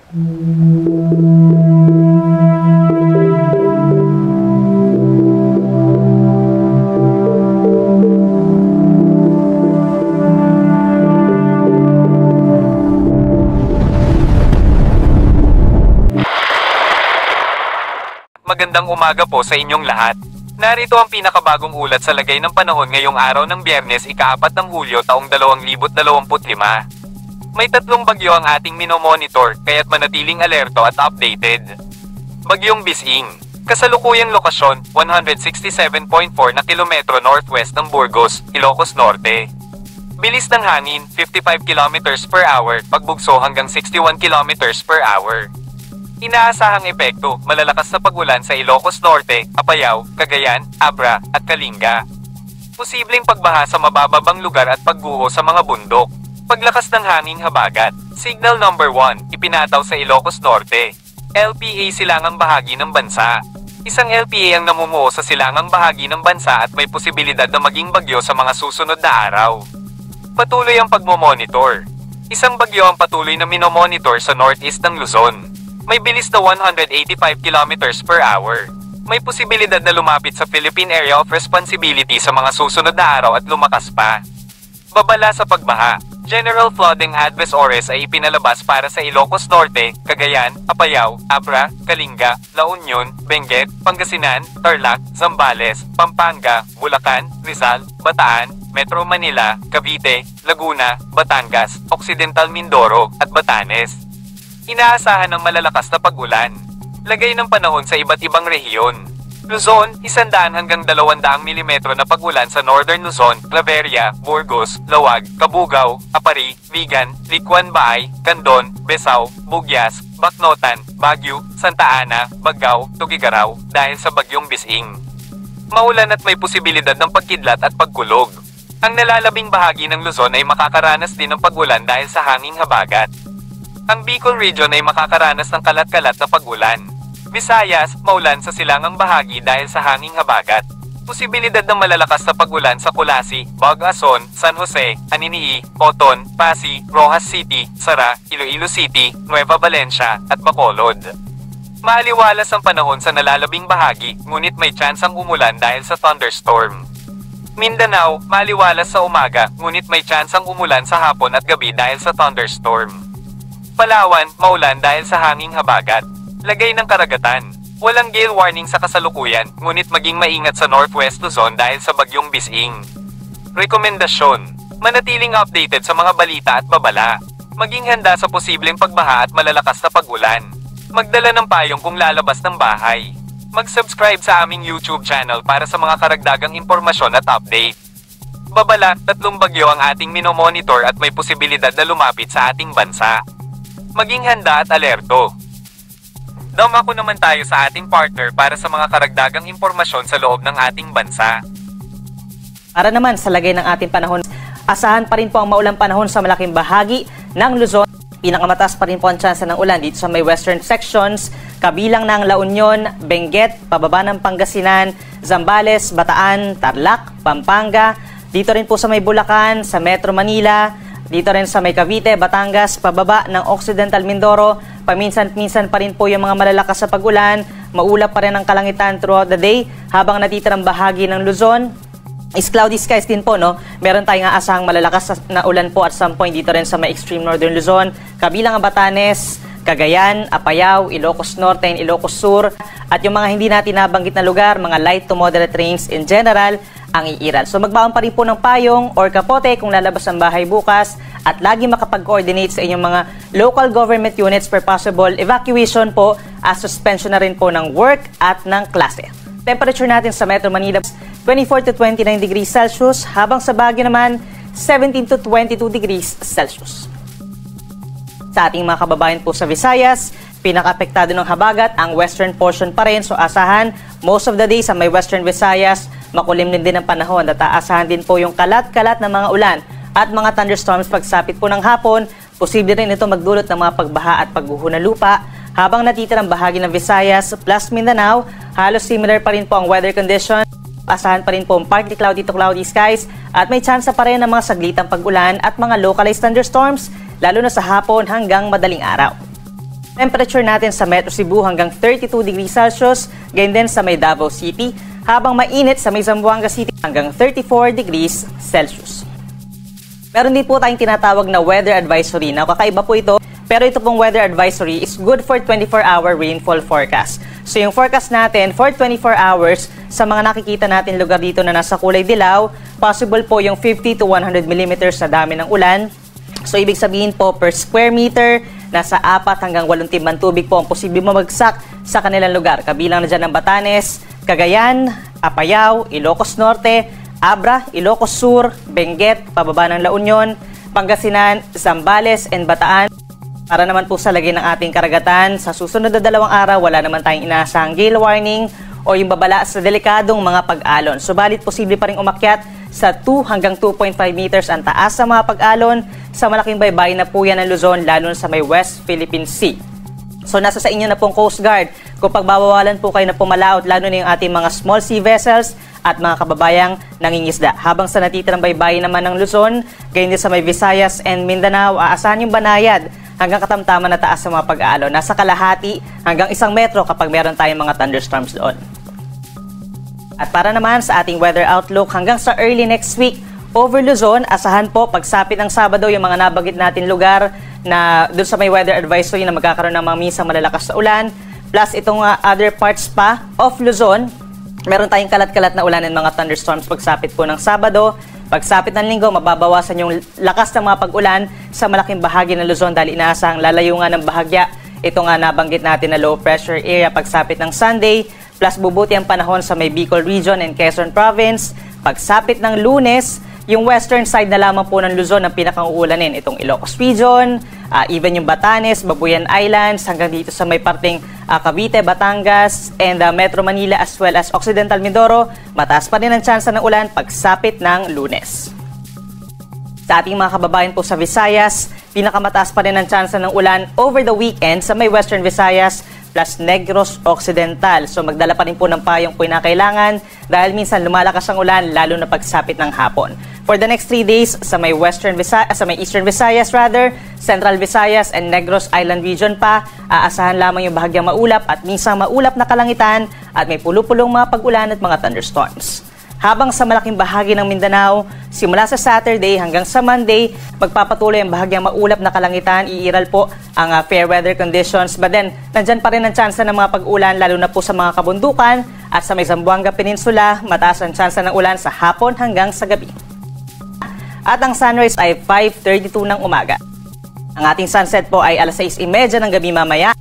Magandang umaga po sa inyong lahat. Narito ang pinakabagong ulat sa lagay ng panahon ngayong araw ng Biyernes, ika-4 ng Hulyo taong 2025. May 3 bagyo ang ating minomonitor, kaya't manatiling alerto at updated. Bagyong Bising. Kasalukuyang lokasyon, 167.4 na kilometro northwest ng Burgos, Ilocos Norte. Bilis ng hangin, 55 km per hour, pagbugso hanggang 61 km per hour. Inaasahang epekto, malalakas na pag-ulan sa Ilocos Norte, Apayao, Cagayan, Abra, at Kalinga. Posibleng pagbaha sa mabababang lugar at pagguho sa mga bundok. Paglakas ng hangin habagat. Signal number 1, ipinataw sa Ilocos Norte. LPA silangang bahagi ng bansa. Isang LPA ang namumuo sa silangang bahagi ng bansa at may posibilidad na maging bagyo sa mga susunod na araw. Patuloy ang pagmomonitor. Isang bagyo ang patuloy na minomonitor sa northeast ng Luzon. May bilis na 185 km per hour. May posibilidad na lumapit sa Philippine Area of Responsibility sa mga susunod na araw at lumakas pa. Babala sa pagbaha. General Flooding Advisories ay ipinalabas para sa Ilocos Norte, Cagayan, Apayao, Abra, Kalinga, La Union, Benguet, Pangasinan, Tarlac, Zambales, Pampanga, Bulacan, Rizal, Bataan, Metro Manila, Cavite, Laguna, Batangas, Occidental Mindoro, at Batanes. Inaasahan ng malalakas na pag-ulan. Lagay ng panahon sa iba't ibang rehiyon. Luzon, 100 hanggang 200 mm na pag-ulan sa Northern Luzon, Claveria, Burgos, Lawag, Cabugao, Apari, Vigan, Licuan Baay, Candon, Besao, Bugyas, Bacnotan, Baguio, Santa Ana, Bagao, Tugigaraw dahil sa bagyong Bising. Maulan at may posibilidad ng pagkidlat at pagkulog. Ang nalalabing bahagi ng Luzon ay makakaranas din ng pag-ulan dahil sa hanging habagat. Ang Bicol Region ay makakaranas ng kalat-kalat na pag-ulan. Visayas, maulan sa silangang bahagi dahil sa hanging habagat. Posibilidad ng malalakas na pag-ulan sa Kulasi, Bagason, San Jose, Aninii, Oton, Pasig, Rojas City, Sara, Iloilo City, Nueva Valencia, at Bacolod. Maaliwalas ang panahon sa nalalabing bahagi, ngunit may tsansang umulan dahil sa thunderstorm. Mindanao, maaliwalas sa umaga, ngunit may tsansang umulan sa hapon at gabi dahil sa thunderstorm. Palawan, maulan dahil sa hanging habagat. Lagay ng karagatan. Walang gale warning sa kasalukuyan, ngunit maging maingat sa Northwest Luzon dahil sa bagyong Bising. Rekomendasyon. Manatiling updated sa mga balita at babala. Maging handa sa posibleng pagbaha at malalakas na pag-ulan. Magdala ng payong kung lalabas ng bahay. Mag-subscribe sa aming YouTube channel para sa mga karagdagang impormasyon at update. Babala, 3 bagyo ang ating minomonitor at may posibilidad na lumapit sa ating bansa. Maging handa at alerto. Dumako naman tayo sa ating partner para sa mga karagdagang impormasyon sa loob ng ating bansa. Para naman sa lagay ng ating panahon, asahan pa rin po ang maulang panahon sa malaking bahagi ng Luzon. Pinakamataas pa rin po ang tsansa ng ulan dito sa may western sections, kabilang ng La Union, Benguet, pababa ng Pangasinan, Zambales, Bataan, Tarlac, Pampanga, dito rin po sa may Bulacan, sa Metro Manila, dito rin sa may Cavite, Batangas, pababa ng Occidental Mindoro. Paminsan-minsan pa rin po yung mga malalakas sa pag-ulan. Maulap pa rin ang kalangitan throughout the day habang natitirang bahagi ng Luzon is cloudy skies din po, no? Meron tayong aasahang malalakas na ulan po at some point dito rin sa may extreme northern Luzon. Kabilang ang Batanes, Cagayan, Apayao, Ilocos Norte and Ilocos Sur. At yung mga hindi natin nabanggit na lugar, mga light to moderate rains in general, ang iiral. So magbaon pa rin po ng payong or kapote kung lalabas ang bahay bukas at lagi makapag-coordinate sa inyong mga local government units for possible evacuation po at suspension na rin po ng work at ng klase. Temperature natin sa Metro Manila, 24 to 29 degrees Celsius, habang sa Baguio naman, 17 to 22 degrees Celsius. Sa ating mga kababayan po sa Visayas, pinaka-apektado ng habagat ang western portion pa rin. So asahan, most of the day sa may western Visayas, makulimlim din ang panahon at aasahan din po yung kalat-kalat na mga ulan at mga thunderstorms pagsapit po ng hapon. Posible rin ito magdulot ng mga pagbaha at pagguho ng lupa. Habang natitirang bahagi ng Visayas plus Mindanao, halos similar pa rin po ang weather condition. Asahan pa rin po ang partly cloudy to cloudy skies at may tsansa pa rin ng mga saglitang pag-ulan at mga localized thunderstorms lalo na sa hapon hanggang madaling araw. Temperature natin sa Metro Cebu hanggang 32 degrees Celsius, ganyan din sa may Davao City, habang mainit sa may Zamboanga City hanggang 34 degrees Celsius. Meron din po tayong tinatawag na weather advisory. Now, kakaiba po ito, pero ito pong weather advisory is good for 24-hour rainfall forecast. So yung forecast natin for 24 hours, sa mga nakikita natin lugar dito na nasa kulay dilaw, possible po yung 50 to 100 millimeters na dami ng ulan. So ibig sabihin po per square meter, nasa 4 hanggang 8 timbang tubig po ang posibleng mamagsak sa kanilang lugar. Kabilang na dyan ng Batanes, Cagayan, Apayao, Ilocos Norte, Abra, Ilocos Sur, Benguet, pababa ng La Union, Pangasinan, Zambales, and Bataan. Para naman po sa lagay ng ating karagatan, sa susunod na 2 araw, wala naman tayong inaasahang gale warning o yung babala sa delikadong mga pag-alon. Subalit, posible pa rin umakyat sa 2 hanggang 2.5 meters ang taas sa mga pag-alon sa malaking baybayin na po yan ng Luzon, lalo sa may West Philippine Sea. So, nasa sa inyo na pong Coast Guard kung pagbabawalan po kayo na pumalaot, lalo na yung ating mga small sea vessels at mga kababayang nangingisda. Habang sa natitirang baybayin naman ng Luzon, gayon din sa may Visayas and Mindanao, aasahan yung banayad hanggang katamtaman na taas sa mga pag-aalon. Nasa kalahati hanggang 1 metro kapag meron tayong mga thunderstorms doon. At para naman sa ating weather outlook hanggang sa early next week, over Luzon, asahan po pagsapit ng Sabado yung mga nabanggit natin lugar na doon sa may weather advisory na magkakaroon ng mga minsang malalakas na ulan. Plus itong other parts pa of Luzon, meron tayong kalat-kalat na ulan and mga thunderstorms pagsapit po ng Sabado. Pagsapit ng Linggo, mababawasan yung lakas ng mga pag-ulan sa malaking bahagi ng Luzon dahil inaasahang lalayo nga ng bahagya. Ito nga nabanggit natin na low pressure area pagsapit ng Sunday, plus bubuti ang panahon sa may Bicol Region and Quezon Province. Pagsapit ng Lunes, yung western side na lamang po ng Luzon ang pinakang-uulanin. Itong Ilocos Region, even yung Batanes, Babuyan Islands, hanggang dito sa may parting Cavite, Batangas, and Metro Manila as well as Occidental Mindoro, mataas pa rin ang tsansa ng ulan pagsapit ng Lunes. Sa ating mga kababayan po sa Visayas, pinakamataas pa rin ang tsansa ng ulan over the weekend sa may Western Visayas plus Negros Occidental. So magdala pa rin po ng payong kinakailangan dahil minsan lumalakas ang ulan lalo na pagsapit ng hapon. For the next 3 days sa may Eastern Visayas Central Visayas and Negros Island Region pa, aasahan lamang yung bahagyang maulap at minsang maulap na kalangitan at may pulo-pulong mga pag-ulan at mga thunderstorms. Habang sa malaking bahagi ng Mindanao, simula sa Saturday hanggang sa Monday, magpapatuloy ang bahagyang maulap na kalangitan, iiral po ang fair weather conditions. But then, nandyan pa rin ang tsansa ng mga pag-ulan, lalo na po sa mga kabundukan at sa may Zamboanga Peninsula, mataas ang tsansa ng ulan sa hapon hanggang sa gabi. At ang sunrise ay 5:32 ng umaga. Ang ating sunset po ay 6:30 ng gabi mamaya.